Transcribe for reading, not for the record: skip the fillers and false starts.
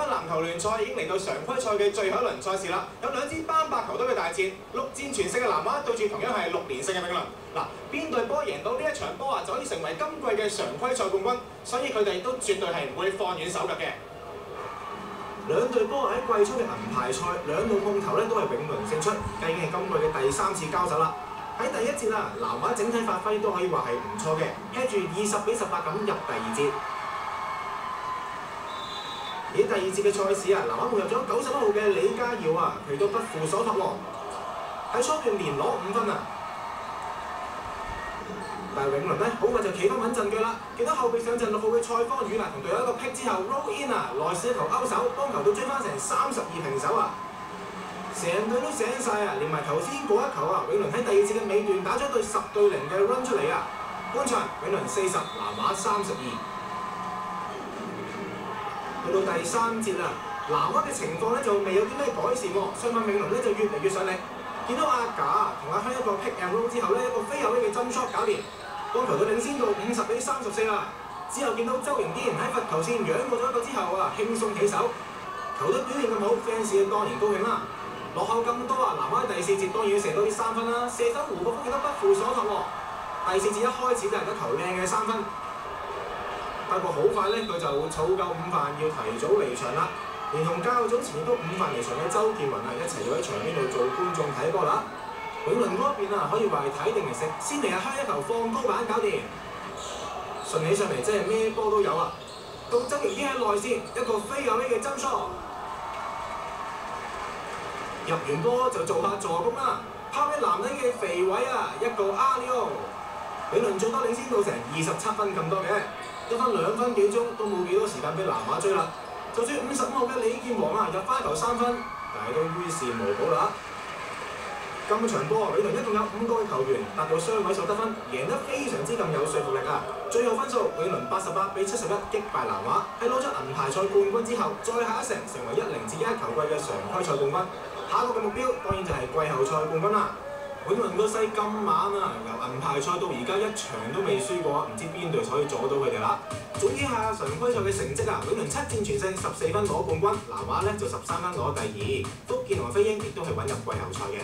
班籃球聯賽已經嚟到常規賽嘅最後一輪賽事啦，有兩支班伯球隊嘅大戰，6戰全勝嘅南華對住同樣係6連勝嘅永倫。嗱，邊隊波贏到呢一場波啊，就可以成為今季嘅常規賽冠軍，所以佢哋都絕對係唔會放軟手腳嘅。兩隊波喺季初嘅銀牌賽兩度碰頭咧，都係永倫勝出，而家已經係今季嘅第3次交手啦。喺第一節啊，南華整體發揮都可以話係唔錯嘅，吃住20-18咁入第二節。而第二節嘅賽事啊，南華換入咗91號嘅李家耀啊，佢都不負所託喎，喺初段連攞5分啊！但係永倫咧好快就企翻穩陣腳啦，見到後備上陣6號嘅蔡方宇同隊友一個劈之後 roll in 啊，內線一球勾手，幫球隊追翻成32平手啊！成隊都醒晒啊，連埋頭先嗰一球啊，永倫喺第二節嘅尾段打咗一隊10-0嘅 run 出嚟啊！半場永倫40，南華32。去到第3節啦，南華嘅情況咧就未有啲咩改善喎，相反永倫咧就越嚟越上力。見到阿賈同阿香一個 pick and roll 之後咧，一個飛後嘅針 shot 搞掂，幫球隊領先到50-34啦。之後見到周盈堅喺罰球線仰過咗一個之後啊，輕鬆起手，球隊表現咁好 ，fans 當然高興啦。落後咁多啊，南華第4節當然要射多啲3分啦，射手胡國峰亦都不負所託喎。第4節一開始就係一球靚嘅3分。不過好快咧，佢就儲夠午飯要提早離場啦。連同較早前亦都午飯離場嘅周建雲啊，一齊要喺場邊度做觀眾睇波啦。永倫嗰邊啊，可以話係睇定嚟食，先嚟阿香一球放高板搞掂。順起上嚟真係咩波都有啊！到周盈堅喺內線一個飛有呢嘅針 shot， 入完波就做下助攻啦，拋俾男人嘅肥位啊，一個阿里奧。永倫最多領先到成27分咁多嘅。得翻2分幾鐘都冇幾多時間俾南華追啦。就算55號嘅李健王啊入翻球3分，但係都於事無補啦。今場波永倫一共有5個球員達到雙位數得分，贏得非常之咁有說服力啊！最後分數永倫88-71擊敗南華，喺攞咗銀牌賽冠軍之後，再下一城成為10-1球季嘅常規賽冠軍。下一個嘅目標當然就係季後賽冠軍啦。永倫個勢咁猛啊，由銀牌賽到而家一場都未輸過，唔知邊隊可以阻到佢哋啦。總結下常規賽嘅成績啊，永倫7戰全勝14分攞冠軍，南華咧就13分攞第2，福建同飛鷹亦都係穩入季後賽嘅。